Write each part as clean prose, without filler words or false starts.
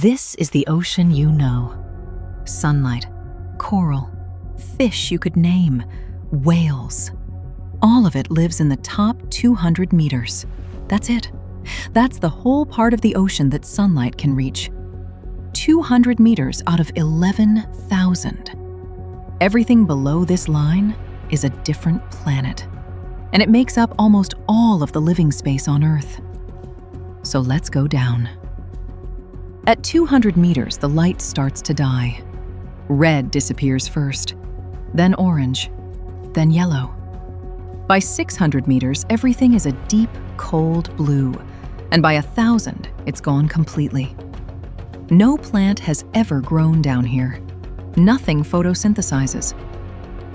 This is the ocean you know. Sunlight, coral, fish you could name, whales. All of it lives in the top 200 meters. That's it. That's the whole part of the ocean that sunlight can reach. 200 meters out of 11,000. Everything below this line is a different planet, and it makes up almost all of the living space on Earth. So let's go down. At 200 meters, the light starts to die. Red disappears first, then orange, then yellow. By 600 meters, everything is a deep, cold blue, and by 1,000, it's gone completely. No plant has ever grown down here. Nothing photosynthesizes.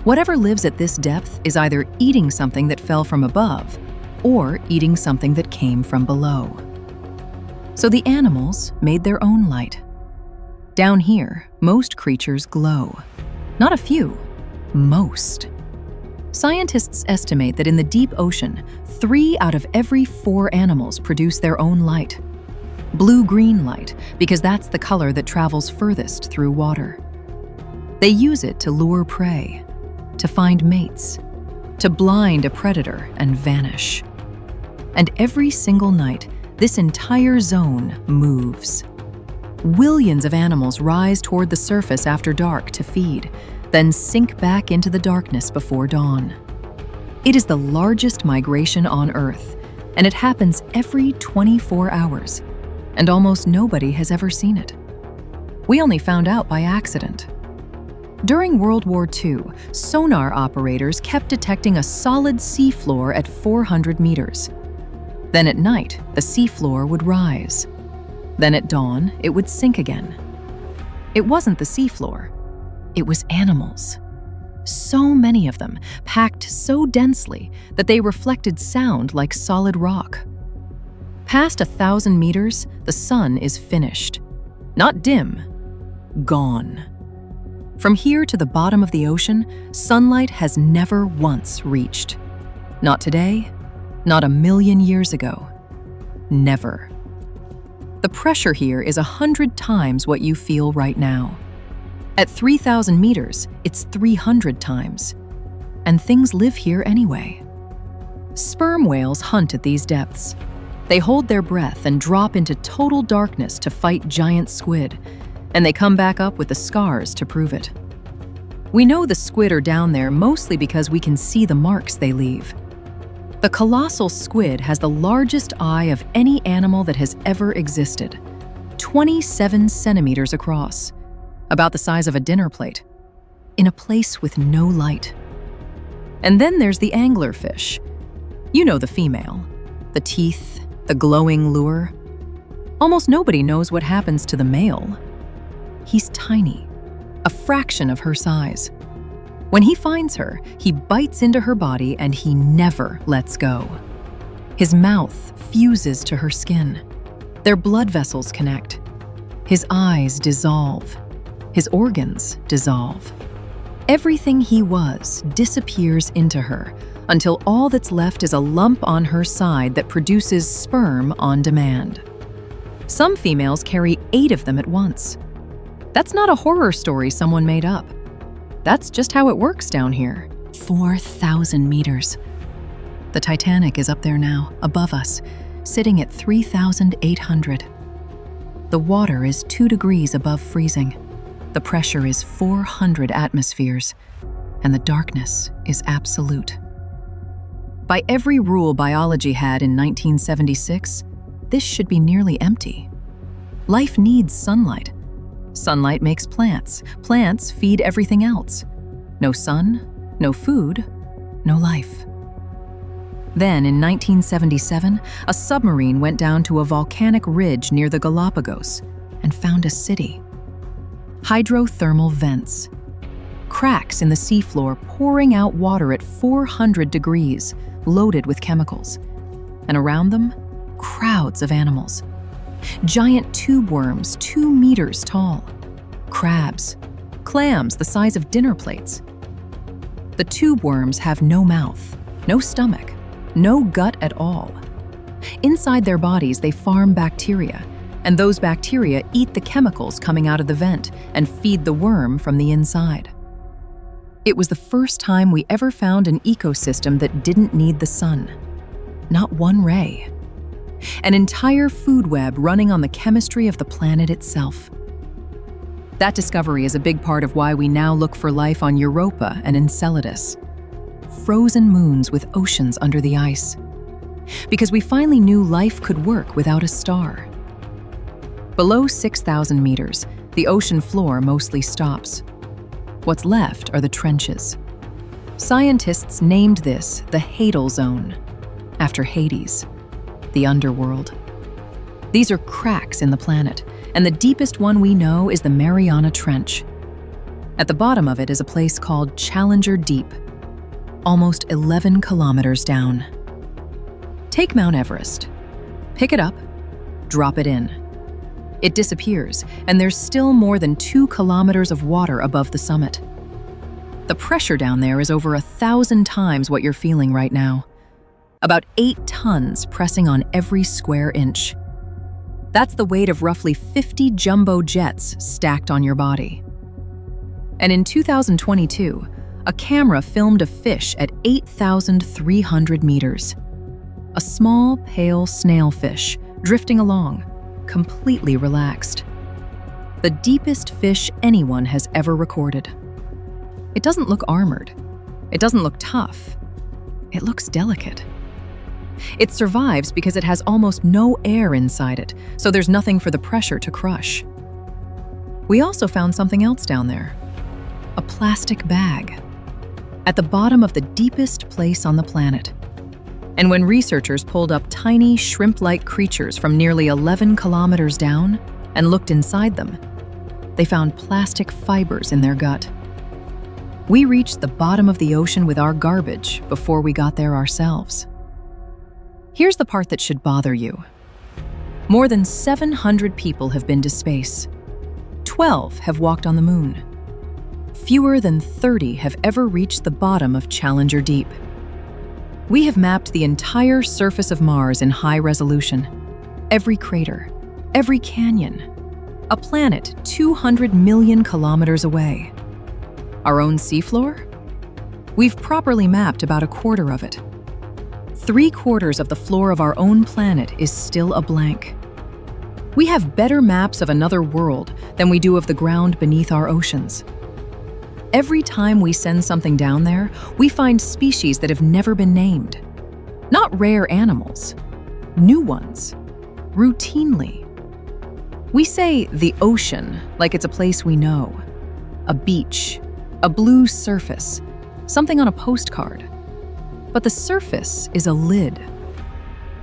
Whatever lives at this depth is either eating something that fell from above or eating something that came from below. So the animals made their own light. Down here, most creatures glow. Not a few, most. Scientists estimate that in the deep ocean, 3 out of every 4 animals produce their own light. Blue-green light, because that's the color that travels furthest through water. They use it to lure prey, to find mates, to blind a predator and vanish. And every single night, this entire zone moves. Millions of animals rise toward the surface after dark to feed, then sink back into the darkness before dawn. It is the largest migration on Earth, and it happens every 24 hours, and almost nobody has ever seen it. We only found out by accident. During World War II, sonar operators kept detecting a solid seafloor at 400 meters. Then at night, the seafloor would rise. Then at dawn, it would sink again. It wasn't the seafloor. It was animals. So many of them, packed so densely that they reflected sound like solid rock. Past 1,000 meters, the sun is finished. Not dim, gone. From here to the bottom of the ocean, sunlight has never once reached. Not today, not 1,000,000 years ago. Never. The pressure here is 100 times what you feel right now. At 3,000 meters, it's 300 times. And things live here anyway. Sperm whales hunt at these depths. They hold their breath and drop into total darkness to fight giant squid, and they come back up with the scars to prove it. We know the squid are down there mostly because we can see the marks they leave. The colossal squid has the largest eye of any animal that has ever existed, 27 centimeters across, about the size of a dinner plate, in a place with no light. And then there's the anglerfish. You know the female, the teeth, the glowing lure. Almost nobody knows what happens to the male. He's tiny, a fraction of her size. When he finds her, he bites into her body and he never lets go. His mouth fuses to her skin. Their blood vessels connect. His eyes dissolve. His organs dissolve. Everything he was disappears into her until all that's left is a lump on her side that produces sperm on demand. Some females carry 8 of them at once. That's not a horror story someone made up. That's just how it works down here. 4,000 meters. The Titanic is up there now, above us, sitting at 3,800. The water is 2 degrees above freezing. The pressure is 400 atmospheres, and the darkness is absolute. By every rule biology had in 1976, this should be nearly empty. Life needs sunlight. Sunlight makes plants. Plants feed everything else. No sun, no food, no life. Then, in 1977, a submarine went down to a volcanic ridge near the Galapagos and found a city. Hydrothermal vents. Cracks in the seafloor pouring out water at 400 degrees, loaded with chemicals. And around them, crowds of animals. Giant tube worms 2 meters tall. Crabs. Clams the size of dinner plates. The tube worms have no mouth, no stomach, no gut at all. Inside their bodies, they farm bacteria, And those bacteria eat the chemicals coming out of the vent and feed the worm from the inside. It was the first time we ever found an ecosystem that didn't need the sun. Not one ray. An entire food web running on the chemistry of the planet itself. That discovery is a big part of why we now look for life on Europa and Enceladus. Frozen moons with oceans under the ice. Because we finally knew life could work without a star. Below 6,000 meters, the ocean floor mostly stops. What's left are the trenches. Scientists named this the Hadal Zone, after Hades, the underworld. These are cracks in the planet, and the deepest one we know is the Mariana Trench. At the bottom of it is a place called Challenger Deep, almost 11 kilometers down. Take Mount Everest. Pick it up, drop it in. It disappears, and there's still more than 2 kilometers of water above the summit. The pressure down there is over 1,000 times what you're feeling right now. About 8 tons pressing on every square inch. That's the weight of roughly 50 jumbo jets stacked on your body. And in 2022, a camera filmed a fish at 8,300 meters. A small, pale snailfish drifting along, completely relaxed. The deepest fish anyone has ever recorded. It doesn't look armored. It doesn't look tough. It looks delicate. It survives because it has almost no air inside it, so there's nothing for the pressure to crush. We also found something else down there. A plastic bag. At the bottom of the deepest place on the planet. And when researchers pulled up tiny shrimp-like creatures from nearly 11 kilometers down and looked inside them, they found plastic fibers in their gut. We reached the bottom of the ocean with our garbage before we got there ourselves. Here's the part that should bother you. More than 700 people have been to space. 12 have walked on the moon. Fewer than 30 have ever reached the bottom of Challenger Deep. We have mapped the entire surface of Mars in high resolution. Every crater, every canyon. A planet 200 million kilometers away. Our own seafloor? We've properly mapped about a quarter of it. 3/4 of the floor of our own planet is still a blank. We have better maps of another world than we do of the ground beneath our oceans. Every time we send something down there, we find species that have never been named. Not rare animals, new ones, routinely. We say the ocean like it's a place we know, a beach, a blue surface, something on a postcard. But the surface is a lid.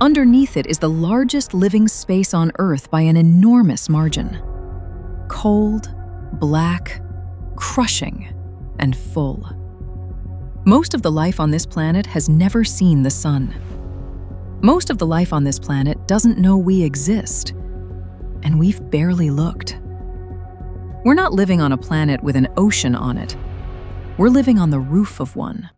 Underneath it is the largest living space on Earth by an enormous margin. Cold, black, crushing, and full. Most of the life on this planet has never seen the sun. Most of the life on this planet doesn't know we exist, and we've barely looked. We're not living on a planet with an ocean on it. We're living on the roof of one.